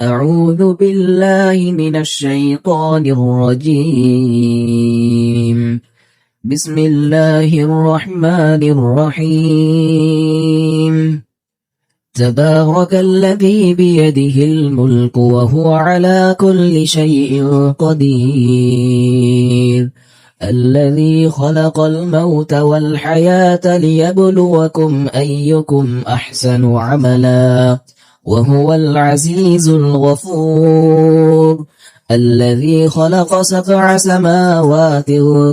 أعوذ بالله من الشيطان الرجيم. بسم الله الرحمن الرحيم. تبارك الذي بيده الملك وهو على كل شيء قدير، الذي خلق الموت والحياة ليبلوكم أيكم أحسن عملا وهو العزيز الغفور، الذي خلق 7 سماوات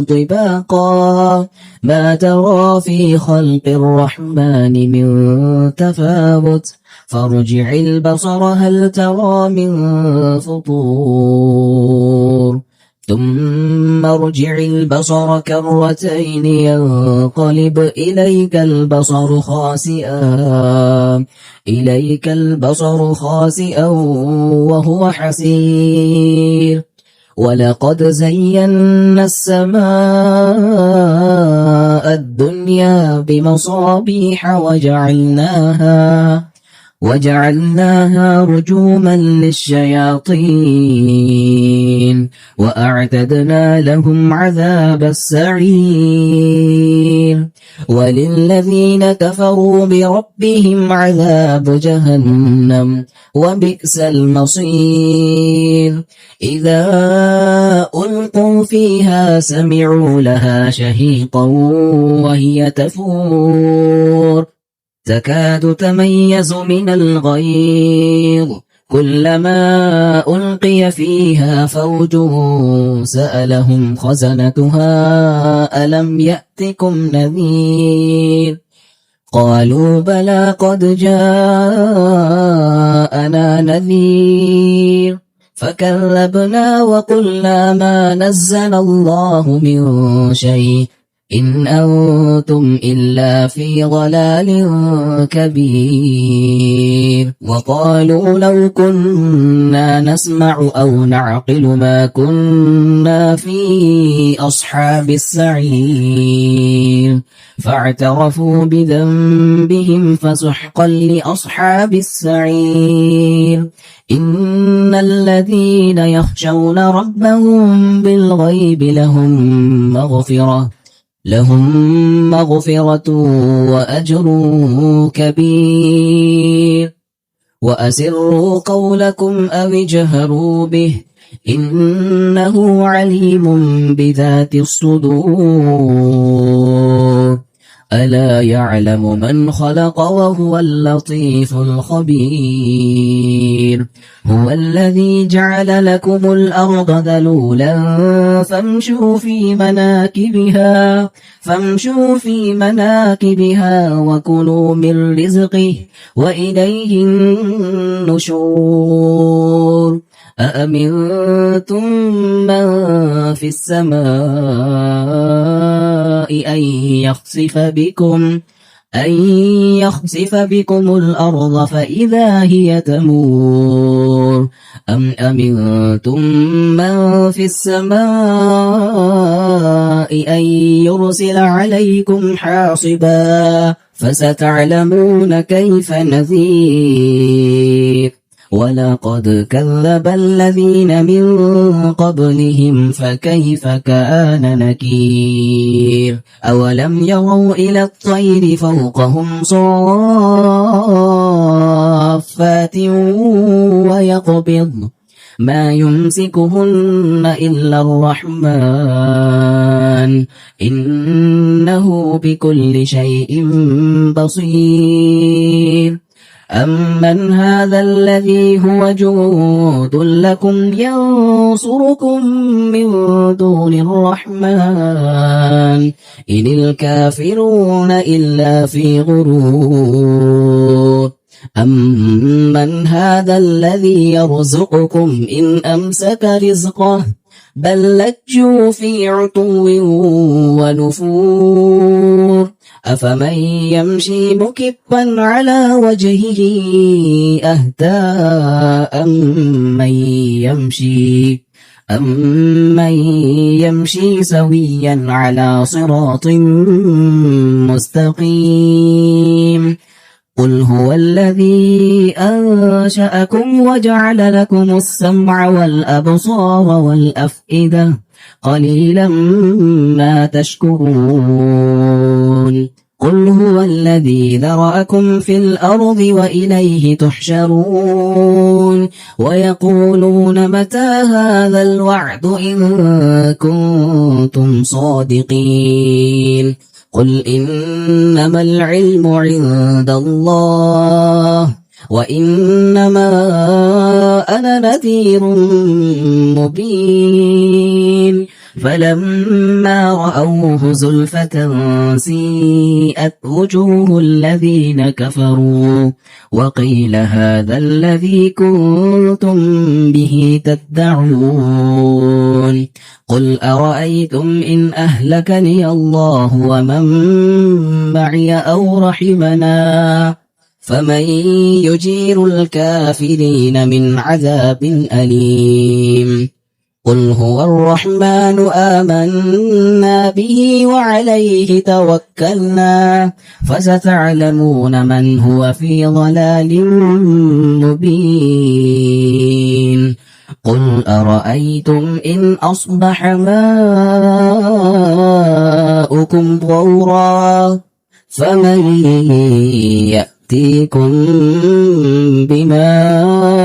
طباقا ما ترى في خلق الرحمن من تفاوت فارجع البصر هل ترى من فطور ثم ارجع البصر كرتين ينقلب إليك البصر خاسئا وهو حسير. ولقد زينا السماء الدنيا بمصابيح وجعلناها رجوما للشياطين وأعتدنا لهم عذاب السعير. وللذين كفروا بربهم عذاب جهنم وبئس المصير. إذا ألقوا فيها سمعوا لها شهيقا وهي تفور تكاد تميز من الغيظ كلما ألقي فيها فوج سألهم خزنتها ألم يأتكم نذير قالوا بلى قد جاءنا نذير فكذبنا وقلنا ما نزل الله من شيء إن أنتم إلا في ضلال كبير. وقالوا لو كنا نسمع أو نعقل ما كنا في أصحاب السعير فاعترفوا بذنبهم فسحقا لأصحاب السعير. إن الذين يخشون ربهم بالغيب لهم مغفرة وأجر كبير. وأسروا قولكم أو اجهروا به إنه عليم بذات الصدور. ألا يعلم من خلق وهو اللطيف الخبير. هو الذي جعل لكم الأرض ذلولا فامشوا في مناكبها وكلوا من رزقه وإليه النشور. أأمنتم من في السماء أن يخسف بكم الأرض فإذا هي تمور أم أمنتم من في السماء أن يرسل عليكم حاصبا فستعلمون كيف نذير. ولقد كذب الذين من قبلهم فكيف كان نكير. أولم يروا إلى الطير فوقهم صافات ويقبض ما يمسكهن إلا الرحمن إنه بكل شيء بصير. أمن هذا الذي هو جند لكم ينصركم من دون الرحمن إن الكافرون إلا في غرور. أمن هذا الذي يرزقكم إن أمسك رزقه بل لجوا في عتو ونفور. أفمن يمشي مكبا على وجهه أهدى أمن يمشي سويا على صراط مستقيم. قل هو الذي أنشأكم وجعل لكم السمع والأبصار والأفئدة قليلا ما تشكرون قل هو الذي ذرأكم في الأرض وإليه تحشرون ويقولون متى هذا الوعد إن كنتم صادقين قل إنما العلم عند الله وإنما أنا نذير مبين فلما رأوه زلفة سيئت وجوه الذين كفروا وقيل هذا الذي كنتم به تدعون قل أرأيتم إن أهلكني الله ومن معي أو رحمنا فمن يجير الكافرين من عذاب أليم قل هو الرحمن آمنا به وعليه توكلنا فستعلمون من هو في ضلال مبين قل أرأيتم إن أصبح ماؤكم غورا فمن يأتيكم بماء